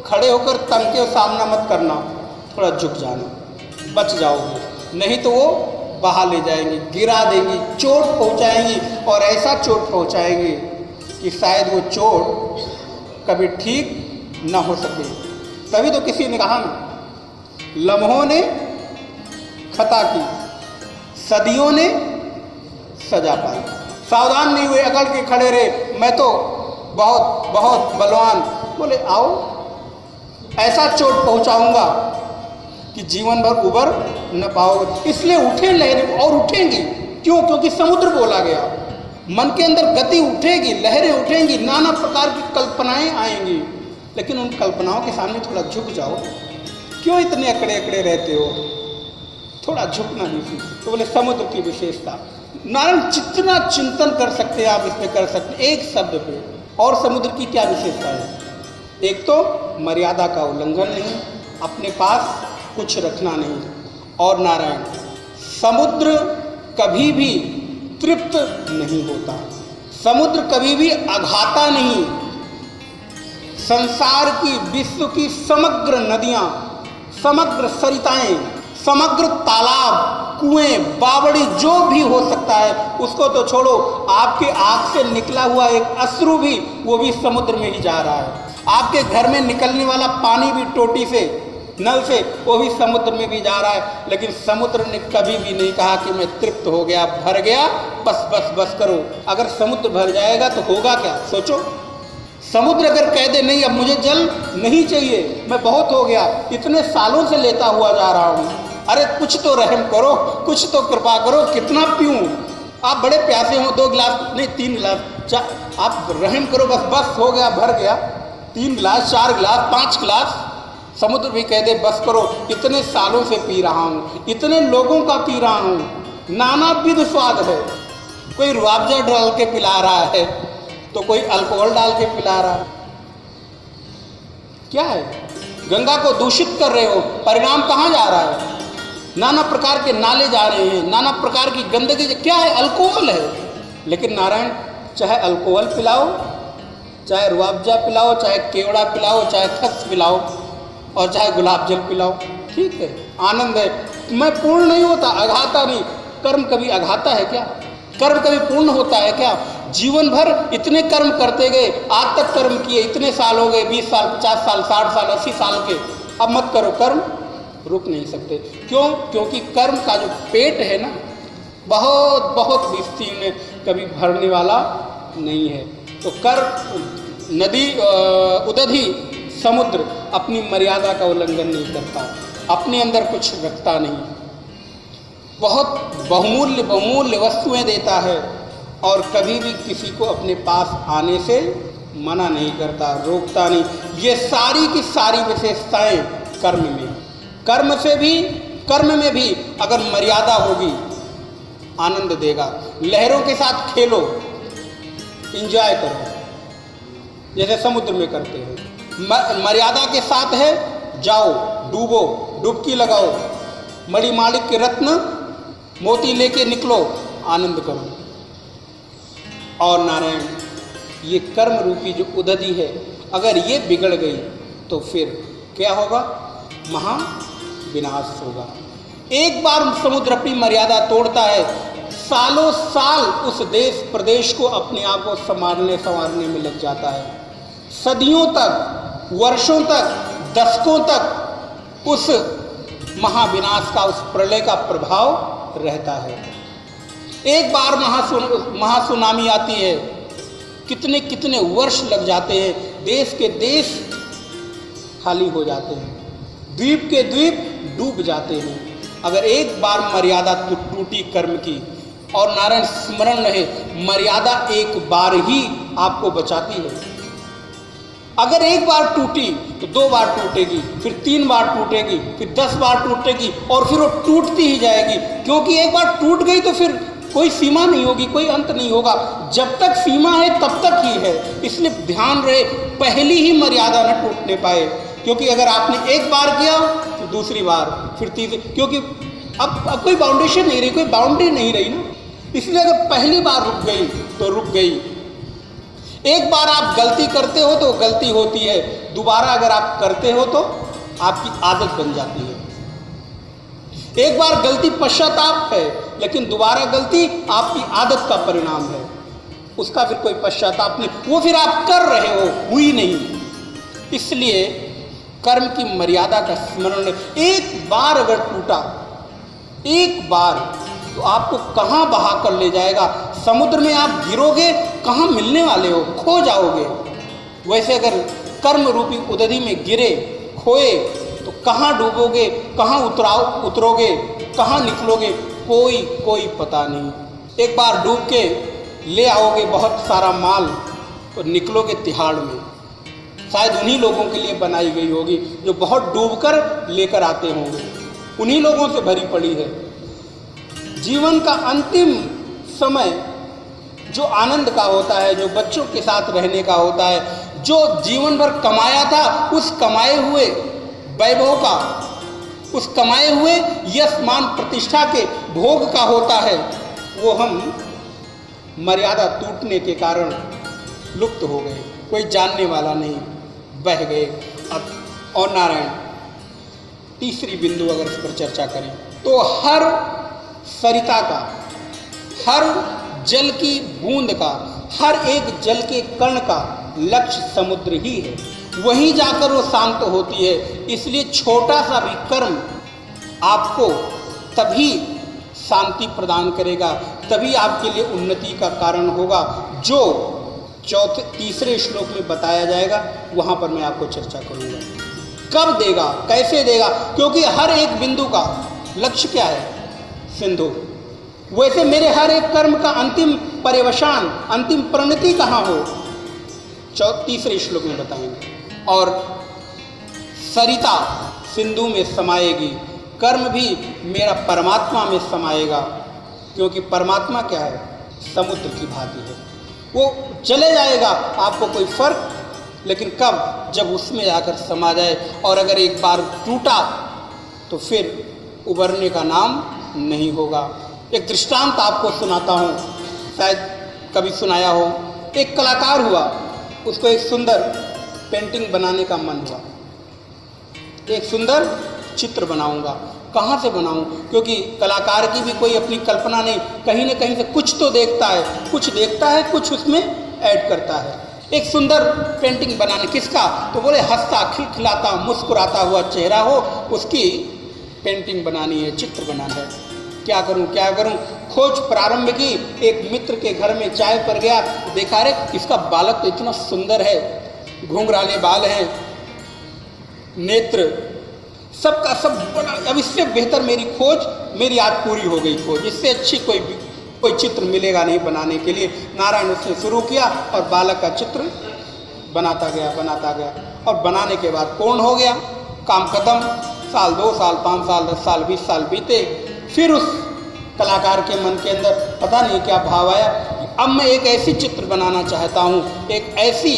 खड़े होकर तन के सामना मत करना, थोड़ा झुक जाना, बच जाओगे। नहीं तो वो बहा ले जाएंगी, गिरा देंगी, चोट पहुंचाएंगी और ऐसा चोट पहुंचाएंगी कि शायद वो चोट कभी ठीक न हो सके। तभी तो किसी ने कहा ना, लम्हों ने खता की, सदियों ने सजा पाई। सावधान नहीं हुए, अकड़ के खड़े रहे, मैं तो बहुत बहुत बलवान, बोले आओ, ऐसा चोट पहुंचाऊंगा कि जीवन भर उबर न पाओगे। इसलिए उठे लहरें और उठेंगी। क्यों? क्योंकि समुद्र बोला गया। मन के अंदर गति उठेगी, लहरें उठेंगी, नाना प्रकार की कल्पनाएं आएंगी। लेकिन उन कल्पनाओं के सामने थोड़ा झुक जाओ। क्यों इतने अकड़े अकड़े रहते हो? थोड़ा झुकना भी सीखो। तो बोले समुद्र की विशेषता। नारायण जितना चिंतन कर सकते हैं आप इसमें कर सकते हैं एक शब्द पे। और समुद्र की क्या विशेषता है? एक तो मर्यादा का उल्लंघन नहीं, अपने पास कुछ रखना नहीं। और नारायण, समुद्र कभी भी तृप्त नहीं होता, समुद्र कभी भी अघाता नहीं। संसार की, विश्व की समग्र नदियां, समग्र सरिताएं, समग्र तालाब, कुएं, बावड़ी, जो भी हो सकता है, उसको तो छोड़ो, आपके आंख से निकला हुआ एक अश्रु भी, वो भी समुद्र में ही जा रहा है। आपके घर में निकलने वाला पानी भी टोटी से, नल से, वो भी समुद्र में भी जा रहा है। लेकिन समुद्र ने कभी भी नहीं कहा कि मैं तृप्त हो गया, भर गया, बस बस बस करो। अगर समुद्र भर जाएगा तो होगा क्या? सोचो। समुद्र अगर कह दे नहीं अब मुझे जल नहीं चाहिए, मैं बहुत हो गया, इतने सालों से लेता हुआ जा रहा हूँ, अरे कुछ तो रहम करो, कुछ तो कृपा करो, कितना पीऊँ? आप बड़े प्यासे हो, 2 गिलास नहीं 3 गिलास, आप रहम करो, बस बस हो गया, भर गया। 3 गिलास, 4 गिलास, 5 गिलास। समुद्र भी कह दे बस करो, इतने सालों से पी रहा हूँ, इतने लोगों का पी रहा हूँ, नानाविध स्वाद है। कोई रुआवजा डाल के पिला रहा है, तो कोई अल्कोहल डाल के पिला रहा है। क्या है? गंगा को दूषित कर रहे हो, परिणाम कहाँ जा रहा है? नाना प्रकार के नाले जा रहे हैं, नाना प्रकार की गंदगी। क्या है? अल्कोहल है। लेकिन नारायण, चाहे अल्कोहल पिलाओ, चाहे रुआवजा पिलाओ, चाहे केवड़ा पिलाओ, चाहे खस पिलाओ, और चाहे गुलाब जल पिलाओ, ठीक है, आनंद है। मैं पूर्ण नहीं होता, अघाता नहीं। कर्म कभी अघाता है क्या? कर्म कभी पूर्ण होता है क्या? जीवन भर इतने कर्म करते गए, आज तक कर्म किए, इतने साल हो गए, 20 साल, 50 साल, 60 साल, 80 साल के, अब मत करो कर्म, रुक नहीं सकते। क्यों? क्योंकि कर्म का जो पेट है ना, बहुत बहुत विस्तीर्ण है, कभी भरने वाला नहीं है। तो कर्म नदी उदधि समुद्र अपनी मर्यादा का उल्लंघन नहीं करता, अपने अंदर कुछ रखता नहीं, बहुत बहुमूल्य बहुमूल्य वस्तुएं देता है और कभी भी किसी को अपने पास आने से मना नहीं करता, रोकता नहीं। ये सारी की सारी विशेषताएं कर्म में। कर्म से भी, कर्म में भी अगर मर्यादा होगी, आनंद देगा। लहरों के साथ खेलो, एंजॉय करो, जैसे समुद्र में करते हैं। मर्यादा के साथ है, जाओ, डूबो, डुबकी लगाओ, मणिमाणिक के रत्न मोती लेके निकलो, आनंद करो। और नारायण, ये कर्म रूपी जो उदधि है, अगर ये बिगड़ गई तो फिर क्या होगा? महा विनाश होगा। एक बार समुद्र अपनी मर्यादा तोड़ता है, सालों साल उस देश प्रदेश को अपने आप को संवारने में लग जाता है। सदियों तक, वर्षों तक, दशकों तक उस महाविनाश का, उस प्रलय का प्रभाव रहता है। एक बार महासुनामी आती है, कितने कितने वर्ष लग जाते हैं देश के देश खाली हो जाते हैं, द्वीप के द्वीप डूब जाते हैं। अगर एक बार मर्यादा टूटी कर्म की, और नारायण स्मरण रहे, मर्यादा एक बार ही आपको बचाती है। अगर एक बार टूटी तो 2 बार टूटेगी, फिर 3 बार टूटेगी, फिर 10 बार टूटेगी, और फिर वो टूटती ही जाएगी। क्योंकि एक बार टूट गई तो फिर कोई सीमा नहीं होगी, कोई अंत नहीं होगा। जब तक सीमा है तब तक ही है। इसलिए ध्यान रहे, पहली ही मर्यादा न टूटने पाए। क्योंकि अगर आपने एक बार किया, फिर दूसरी बार, फिर तीसरी, क्योंकि अब कोई बाउंडेशन नहीं रही, कोई बाउंड्री नहीं रही ना। इसलिए अगर पहली बार रुक गई तो रुक गई। एक बार आप गलती करते हो तो गलती होती है, दोबारा अगर आप करते हो तो आपकी आदत बन जाती है। एक बार गलती पश्चाताप है, लेकिन दोबारा गलती आपकी आदत का परिणाम है, उसका फिर कोई पश्चाताप नहीं, वो फिर आप कर रहे हो, हुई नहीं। इसलिए कर्म की मर्यादा का स्मरण, एक बार अगर टूटा, एक बार, तो आपको कहाँ बहा कर ले जाएगा। समुद्र में आप गिरोगे, कहाँ मिलने वाले हो, खो जाओगे। वैसे अगर कर्म रूपी उदधि में गिरे, खोए, तो कहाँ डूबोगे, कहाँ उतरोगे, कहाँ निकलोगे, कोई पता नहीं। एक बार डूब के ले आओगे बहुत सारा माल, तो निकलोगे तिहाड़ में। शायद उन्हीं लोगों के लिए बनाई गई होगी जो बहुत डूबकर लेकर आते होंगे, उन्हीं लोगों से भरी पड़ी है। जीवन का अंतिम समय जो आनंद का होता है, जो बच्चों के साथ रहने का होता है, जो जीवन भर कमाया था, उस कमाए हुए वैभव का, उस कमाए हुए यश मान प्रतिष्ठा के भोग का होता है, वो हम मर्यादा टूटने के कारण लुप्त हो गए, कोई जानने वाला नहीं, बह गए। अब और नारायण तीसरी बिंदु अगर इस पर चर्चा करें तो हर सरिता का, हर जल की बूंद का, हर एक जल के कण का लक्ष्य समुद्र ही है। वहीं जाकर वो शांत होती है। इसलिए छोटा सा भी कर्म आपको तभी शांति प्रदान करेगा, तभी आपके लिए उन्नति का कारण होगा, जो तीसरे श्लोक में बताया जाएगा। वहाँ पर मैं आपको चर्चा करूँगा। कब देगा, कैसे देगा, क्योंकि हर एक बिंदु का लक्ष्य क्या है, सिंधु। वैसे मेरे हर एक कर्म का अंतिम पर्यवसान, अंतिम परिणति कहाँ हो, तीसरे श्लोक में बताएंगे। और सरिता सिंधु में समाएगी, कर्म भी मेरा परमात्मा में समाएगा। क्योंकि परमात्मा क्या है, समुद्र की भांति है, वो चले जाएगा, आपको कोई फर्क, लेकिन कब, जब उसमें आकर समा जाए। और अगर एक बार टूटा तो फिर उबरने का नाम नहीं होगा। एक दृष्टांत आपको सुनाता हूँ, शायद कभी सुनाया हो। एक कलाकार हुआ, उसको एक सुंदर पेंटिंग बनाने का मन हुआ, एक सुंदर चित्र बनाऊंगा। कहाँ से बनाऊं, क्योंकि कलाकार की भी कोई अपनी कल्पना नहीं, कहीं न कहीं से कुछ तो देखता है, कुछ उसमें ऐड करता है। एक सुंदर पेंटिंग बनाने, किसका, तो बोले हंसता खिलखिलाता मुस्कुराता हुआ चेहरा हो, उसकी पेंटिंग बनानी है, चित्र बनाना है। क्या करूं, खोज प्रारंभ की। एक मित्र के घर में चाय पर गया, देखा रे इसका बालक तो इतना सुंदर है, घुंघराले बाल हैं, नेत्र सबका सब बड़ा, अब इससे बेहतर मेरी आज पूरी हो गई खोज, इससे अच्छी कोई चित्र मिलेगा नहीं बनाने के लिए। नारायण उसने शुरू किया और बालक का चित्र बनाता गया और बनाने के बाद पूर्ण हो गया, काम खत्म। साल 2 साल 5 साल 10 साल 20 साल बीते, फिर उस कलाकार के मन के अंदर पता नहीं क्या भाव आया, अब मैं एक ऐसी चित्र बनाना चाहता हूँ, एक ऐसी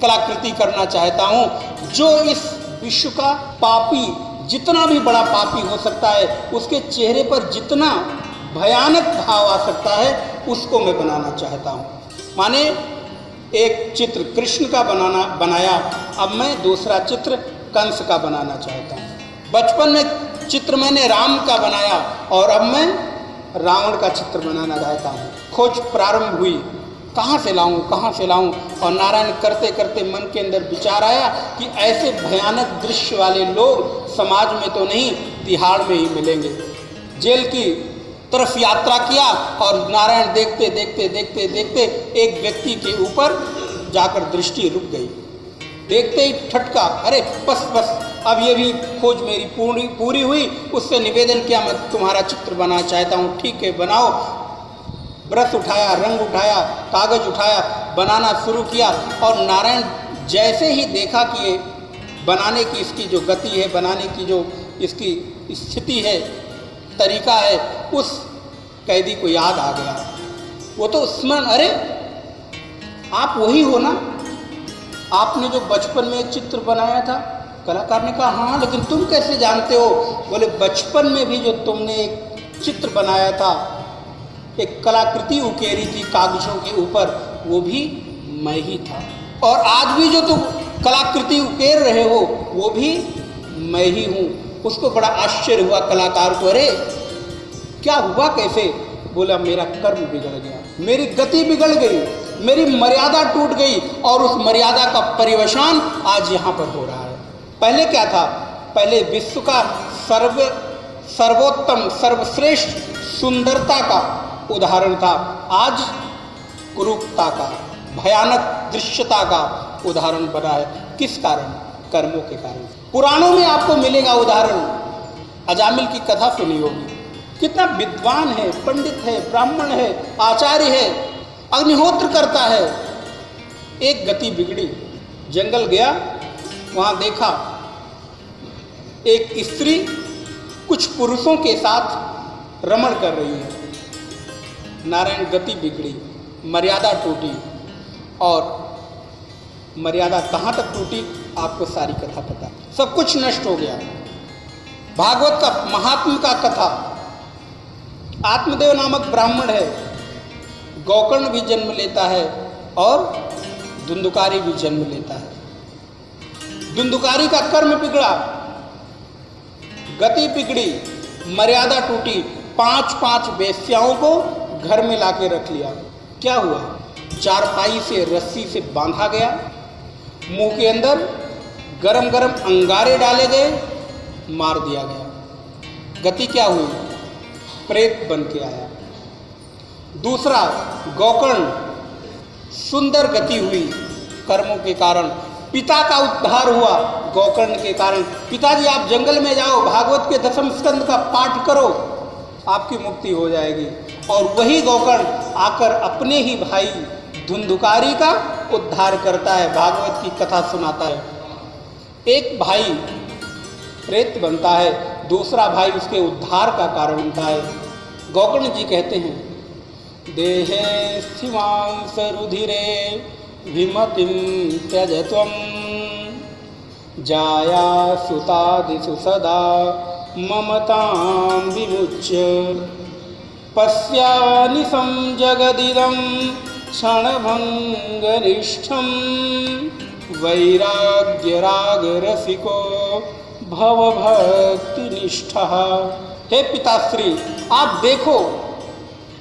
कलाकृति करना चाहता हूँ जो इस विश्व का पापी, जितना भी बड़ा पापी हो सकता है, उसके चेहरे पर जितना भयानक भाव आ सकता है, उसको मैं बनाना चाहता हूँ। माने एक चित्र कृष्ण का बनाया, अब मैं दूसरा चित्र कंस का बनाना चाहता हूँ। बचपन में चित्र मैंने राम का बनाया और अब मैं रावण का चित्र बनाना चाहता हूँ। खोज प्रारंभ हुई, कहाँ से लाऊं, और नारायण करते करते मन के अंदर विचार आया कि ऐसे भयानक दृश्य वाले लोग समाज में तो नहीं, तिहाड़ में ही मिलेंगे। जेल की तरफ यात्रा किया और नारायण देखते देखते एक व्यक्ति के ऊपर जाकर दृष्टि रुक गई। देखते ही ठटका, अरे बस बस, अब ये भी खोज मेरी पूरी हुई। उससे निवेदन किया, मैं तुम्हारा चित्र बनाना चाहता हूँ। ठीक है, बनाओ। ब्रश उठाया, रंग उठाया, कागज उठाया, बनाना शुरू किया। और नारायण जैसे ही देखा कि ये बनाने की इसकी जो गति है, बनाने की जो इसकी स्थिति है, तरीका है, उस कैदी को याद आ गया। वो तो स्मरण, अरे आप वही हो ना, आपने जो बचपन में एक चित्र बनाया था। कलाकार ने कहा हाँ, लेकिन तुम कैसे जानते हो? बोले बचपन में भी जो तुमने एक चित्र बनाया था, एक कलाकृति उकेरी थी कागजों के ऊपर, वो भी मैं ही था। और आज भी जो तुम कलाकृति उकेर रहे हो, वो भी मैं ही हूँ। उसको बड़ा आश्चर्य हुआ कलाकार को, अरे क्या हुआ, कैसे? बोला मेरा कर्म बिगड़ गया, मेरी गति बिगड़ गई, मेरी मर्यादा टूट गई, और उस मर्यादा का परिवसान आज यहाँ पर हो रहा है। पहले क्या था? पहले विश्व का सर्वोत्तम सर्वश्रेष्ठ सुंदरता का उदाहरण था, आज कुरूपता का, भयानक दृश्यता का उदाहरण बना है। किस कारण? कर्मों के कारण। पुराणों में आपको मिलेगा उदाहरण, अजामिल की कथा सुनी होगी। कितना विद्वान है, पंडित है, ब्राह्मण है, आचार्य है, अग्निहोत्र करता है। एक गति बिगड़ी, जंगल गया, वहां देखा एक स्त्री कुछ पुरुषों के साथ रमण कर रही है। नारायण गति बिगड़ी, मर्यादा टूटी। और मर्यादा कहाँ तक टूटी आपको सारी कथा पता, सब कुछ नष्ट हो गया। भागवत का महात्मा का कथा, आत्मदेव नामक ब्राह्मण है, गौकर्ण भी जन्म लेता है और धुंधुकारी भी जन्म लेता है। धुंधुकारी का कर्म बिगड़ा, गति बिगड़ी, मर्यादा टूटी, 5 वेश्याओं को घर में लाके रख लिया। क्या हुआ? चारपाई से रस्सी से बांधा गया, मुंह के अंदर गरम गरम अंगारे डाले गए, मार दिया गया। गति क्या हुई? प्रेत बन के आया। दूसरा, गौकर्ण, सुंदर गति हुई कर्मों के कारण। पिता का उद्धार हुआ गौकर्ण के कारण। पिताजी आप जंगल में जाओ, भागवत के 10वें स्कंद का पाठ करो, आपकी मुक्ति हो जाएगी। और वही गौकर्ण आकर अपने ही भाई धुंधुकारी का उद्धार करता है, भागवत की कथा सुनाता है। एक भाई प्रेत बनता है, दूसरा भाई उसके उद्धार का कारण बनता है। गौकर्ण जी कहते हैं, देहे स्थिवांस रुधिरे विमतिं त्यजत्वं जाया सुतादिषु सदा ममतां विमुच्य पश्यानिशं जगदिदं क्षणभंगनिष्ठं वैराग्यरागरसिको भवभक्तिनिष्ठः। हे पिताश्री, आप देखो,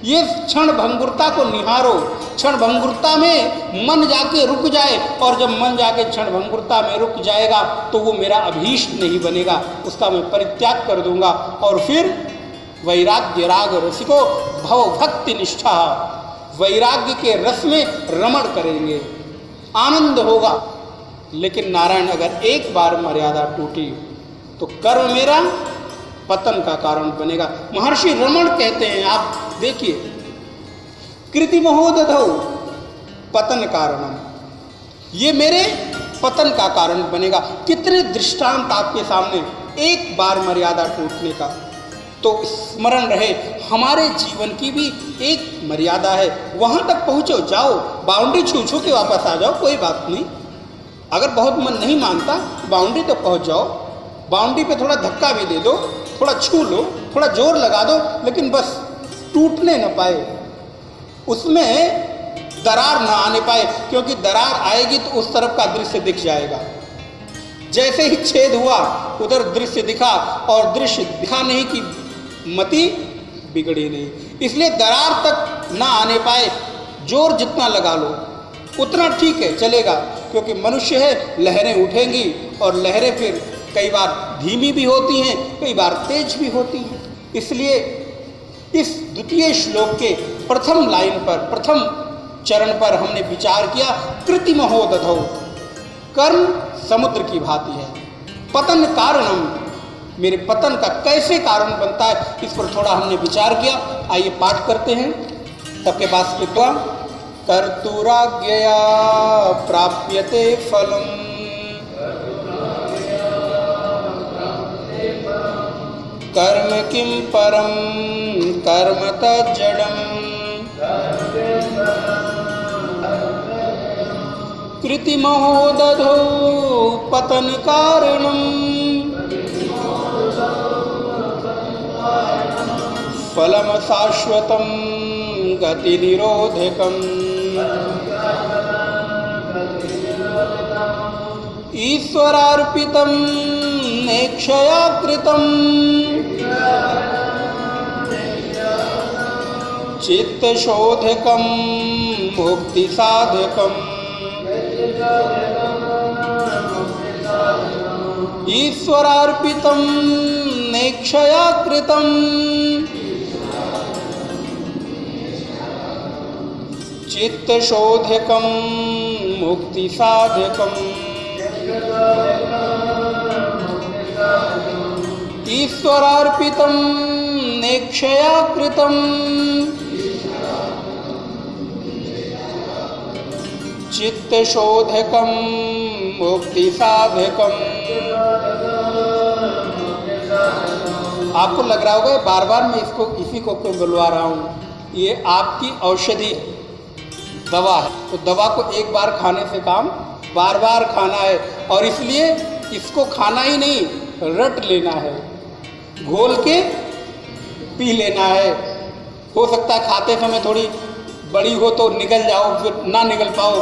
ये क्षण भंगुरता को निहारो। क्षण भंगुरता में मन जाके रुक जाए, और जब मन जाके क्षण भंगुरता में रुक जाएगा तो वो मेरा अभीष्ट नहीं बनेगा, उसका मैं परित्याग कर दूंगा। और फिर वैराग्य राग रसिको भव भक्ति निष्ठा, वैराग्य के रस में रमण करेंगे, आनंद होगा। लेकिन नारायण, अगर एक बार मर्यादा टूटी तो कर्म मेरा पतन का कारण बनेगा। महर्षि रमण कहते हैं, आप देखिए, कृतिमहो दधौ पतन कारणम, ये मेरे पतन का कारण बनेगा। कितने दृष्टांत आपके सामने, एक बार मर्यादा टूटने का। तो स्मरण रहे, हमारे जीवन की भी एक मर्यादा है, वहां तक पहुंचो, जाओ, बाउंड्री छू के वापस आ जाओ, कोई बात नहीं। अगर बहुत मन नहीं मानता, बाउंड्री तक पहुंच जाओ, बाउंड्री पे थोड़ा धक्का भी दे दो, थोड़ा छू लो, थोड़ा जोर लगा दो, लेकिन बस टूटने न पाए, उसमें दरार ना आने पाए, क्योंकि दरार आएगी तो उस तरफ का दृश्य दिख जाएगा। जैसे ही छेद हुआ उधर दृश्य दिखा, और दृश्य दिखा नहीं कि मति बिगड़ी नहीं। इसलिए दरार तक ना आने पाए, जोर जितना लगा लो उतना ठीक है, चलेगा, क्योंकि मनुष्य है, लहरें उठेंगी, और लहरें फिर कई बार धीमी भी होती हैं, कई बार तेज भी होती हैं। इसलिए इस द्वितीय श्लोक के प्रथम लाइन पर, प्रथम चरण पर हमने विचार किया, कृतिमहो दधौ, कर्म समुद्र की भांति है। पतन कारणम, मेरे पतन का कैसे कारण बनता है, इस पर थोड़ा हमने विचार किया। आइए पाठ करते हैं सबके पास कृपा। कर्तुराज्ञया प्राप्यते फलम, कर्म किं परम कर्म तज्जडम्, कृतिमहो दधौ पतन कारणम्, फलम शाश्वतं गति निरोधकम्, ईश्वरार्पितं नेक्षया कृतम्, चित्तशोधकं मुक्तिसाधकम्, ईश्वरार्पितं नेक्षया कृतम्, चित्तशोधकं मुक्तिसाधकम्, ईश्वरार्पितं नेक्षया कृतम्, चित्तशोधकं मुक्तिसाधकम्। आपको लग रहा होगा बार बार मैं इसी को क्यों बुलवा रहा हूँ। ये आपकी औषधि दवा है, तो दवा को एक बार खाने से काम बार बार खाना है, और इसलिए इसको खाना ही नहीं, रट लेना है, घोल के पी लेना है। हो सकता है खाते समय थोड़ी बड़ी हो तो निकल जाओ, फिर ना निकल पाओ,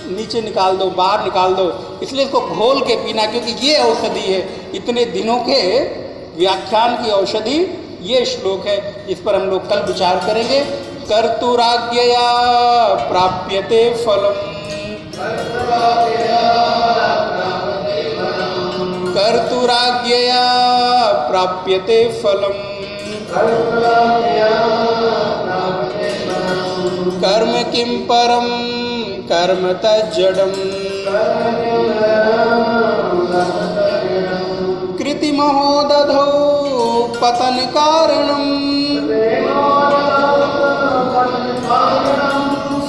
नीचे निकाल दो, बाहर निकाल दो, इसलिए इसको घोल के पीना, क्योंकि ये औषधि है। इतने दिनों के व्याख्यान की औषधि ये श्लोक है, इस पर हम लोग कल विचार करेंगे। कर्तुराज्ञया प्राप्यते फलम, कर्तुराज्ञया प्राप्यते फलम, कर्म किं परम कर्म तज्जडम्, कृतिमहो दधौ पतन कारणम्,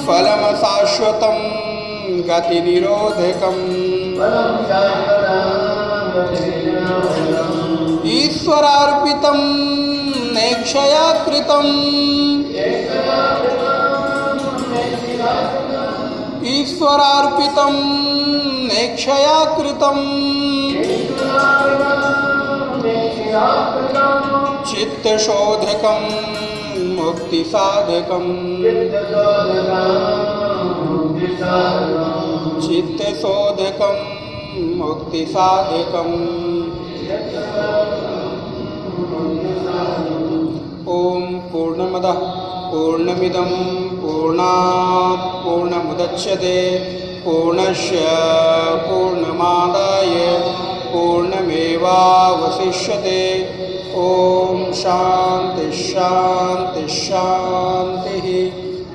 फलम शाश्वतं गति निरोधकम्, ईश्वरार्पितं नेक्षया कृतम्, ईश्वरार्पितं नेक्षया कृतम्, चित्तशोधकं मुक्तिसाधकम्, चित्तशोधकं मुक्तिसाधकम्। ओम पूर्णमदः पूर्णमिदं पूर्णात् पूर्णमुदच्यते पूर्णस्य पूर्णमादाय पूर्णमेवावशिष्यते। ओम शांति शांति शांति।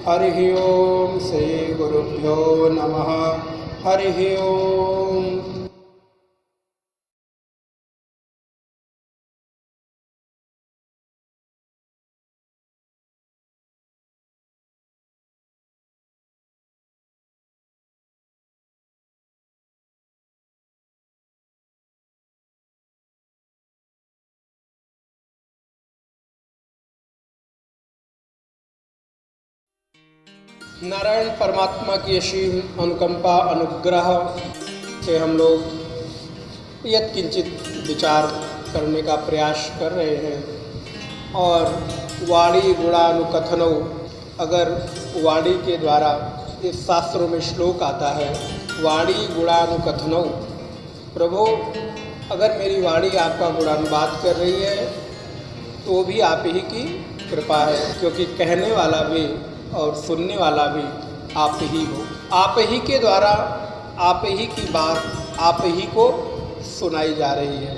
हरिः ओम। श्री गुरुभ्यो नमः। हरिः ओम। नारायण परमात्मा की असीम अनुकंपा अनुग्रह से हम लोग यत्किंचित विचार करने का प्रयास कर रहे हैं। और वाणी गुणानुकथनौ, अगर वाणी के द्वारा इस शास्त्रों में श्लोक आता है, वाणी गुणानुकथनौ, प्रभु अगर मेरी वाणी आपका गुणानुवाद कर रही है तो भी आप ही की कृपा है, क्योंकि कहने वाला भी और सुनने वाला भी आप ही हो। आप ही के द्वारा आप ही की बात आप ही को सुनाई जा रही है।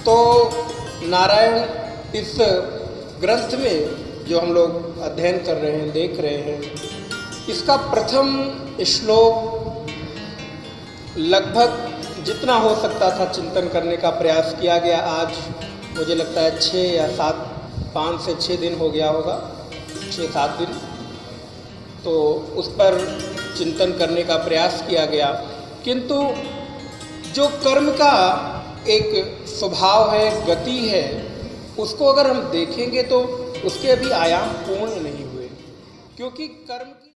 तो नारायण इस ग्रंथ में जो हम लोग अध्ययन कर रहे हैं, देख रहे हैं, इसका प्रथम श्लोक लगभग जितना हो सकता था चिंतन करने का प्रयास किया गया। आज मुझे लगता है 6 या 7, 5 से 6 दिन हो गया होगा, 6-7 दिन। तो उस पर चिंतन करने का प्रयास किया गया, किंतु जो कर्म का एक स्वभाव है, गति है, उसको अगर हम देखेंगे तो उसके अभी आयाम पूर्ण नहीं हुए, क्योंकि कर्म की